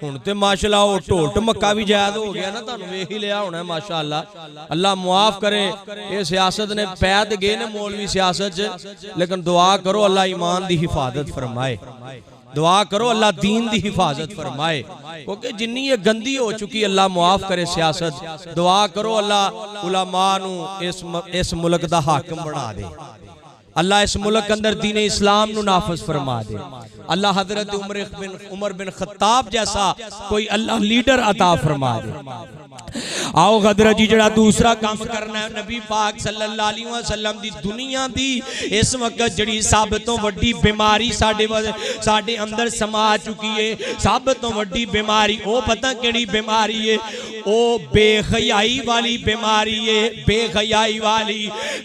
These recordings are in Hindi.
हुण ते माशाअल्लाह वो ढोल ढमक्का भी जायद हो गया ना, तुहानू वेख ही लिया होना माशाअल्लाह। अल्लाह मुआफ करे, ये सियासत ने पैद गए ने मौलवी सियासत च, लेकिन दुआ करो अल्लाह ईमान दी हिफाजत फरमाए, दुआ करो अल्लाह दीन दी हिफाजत फरमाए, क्योंकि जिन्नी ये गंदी हो चुकी अल्लाह मुआफ करे सियासत। दुआ करो अल्लाह उलमा नू इस मुल्क दा हाकिम बना दे, अल्लाह इस मुल्क के अंदर दीन इस्लाम नू नाफिज फरमा दे। अल्लाह हजरत उमर बिन खत्ताब जैसा कोई अल्लाह लीडर अता फरमा दे। आओ गदर जी जड़ा दूसरा काम करना है, नबी पाक सल्लल्लाहु अलैहि वसल्लम दी दुनिया दी इस वक्त जड़ी सब तो वड्डी बीमारी साडे अंदर समा चुकी है, सब तो वड्डी बीमारी ओ पता केड़ी बीमारी है? ओ बेहयाई वाली बीमारी है, बेहयाई वाली।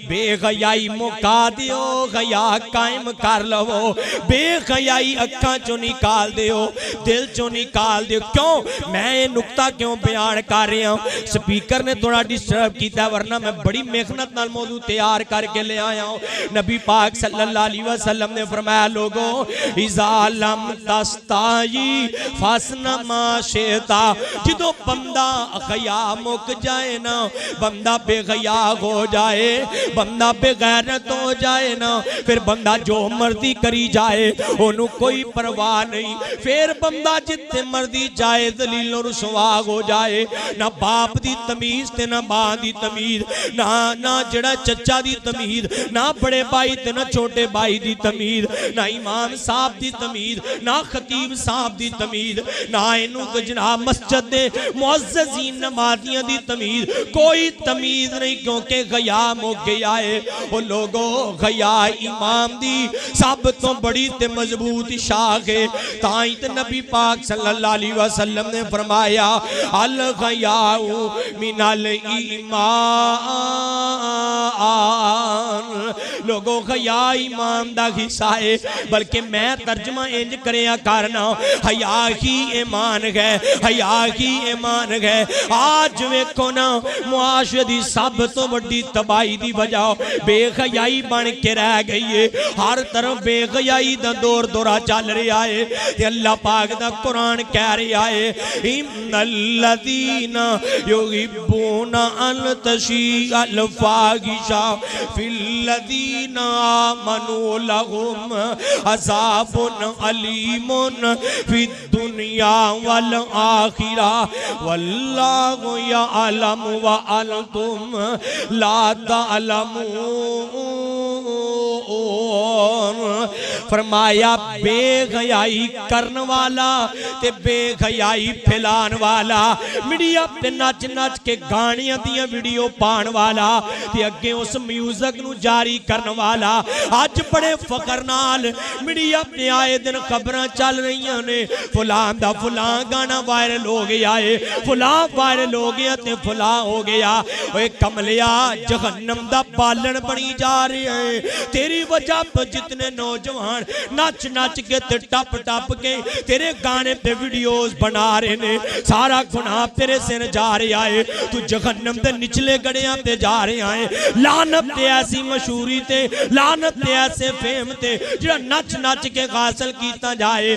बेहयाई मुका दियो, हया कायम कर लवो, बेहयाई अखां चो निकाल दियो, दिल चो निकाल दियो। क्यों मैं ये नुकता क्यों बयान कर रहा हूं? स्पीकर ने थोड़ा डिस्टर्ब किया, वरना मैं बड़ी मेहनत नाल मौजू तैयार करके ले आया हूं। नबी पाक सल्लल्लाहु अलैहि वसल्लम ने फरमाया, लोगों इज़ा लम तस्ताई फसनमा शेता, जो बंदा हया मुक जाए ना, बंदा बेहया हो जाए, बंदा बेगैरत हो जाए ना, फिर बंदा जो मर्जी करी जाए ओनू कोई परवाह नहीं। फिर बंदा जिथे मर्जी जाए दलीलों रुसवा हो जाए, ना बाप दी तमीज ते ना मां दी तमीज, ना जड़ा चचा दी तमीज, ना बड़े भाई ते ना छोटे भाई दी तमीज, ना इमाम साहब दी तमीज, ना खतीब साहब दी तमीज, ना इनू जनाब मस्जिद दे मुअज्जिजीन नमाजियां दी तमीज, कोई तमीज नहीं, क्योंकि गया मुक गया है। वो लोगो गया इमाम दी सब तो बड़ी ते मजबूत शाख है। ताई ते नबी पाक सल्लल्लाहु अलैहि वसल्लम ने फरमाया, अल गयाउ मिनल ईमान, लोगो गया ईमान दा हिस्सा है। बल्कि मैं तर्जमा इंज करया करना, हया ही ईमान है, हया ही ईमान है। आज वेखो ना मुआशरे दी सब तो बड़ी तबाही दी वजह बेहयाई बन के रह गई है। हर तरफ बेहयाई दा दौर दौरा चल रहा है, ते अल्लाह पाक दा कुरान कह रहा है, इन्नल्लज़ीना युहिब्बूना अन तशीअल फाहिशा फिल्लज़ीना आमनू लहुम अज़ाबुन अलीमुन फिद दुनिया वल आखिरा वल्लाहु यअलमु व अंतुम ला तअलमून। फरमाया बेहयाई करने वाला ते बेहयाई फैलान वाला, मीडिया पे नच नच के गानियां दियां वीडियो पाण वाला, ते अगे उस म्यूजिक नू जारी करने वाला। अज बड़े फकर नाल मीडिया पे आए दिन खबरां चल रही ने, फलां दा फलां गाना वायरल हो गया है, फलां वायरल हो गया ते फलां हो गया। ओए कमलिया जहन्नम दा बालन बनी जा रहे हैं तेरी वजह पर। जितने नौजवान नच नच के ते टप टप के तेरे गाने पे वीडियोस बना रहे ने, सारा गुनाह तेरे सिर जा रहा है। तू जहन्नम दे निचले गड़ियां ते जा रहा है। लानत ते ऐसी मशहूरी ते, लानत ते ऐसे फेम ते, जिहड़ा नच नच के हासिल कीता जाए।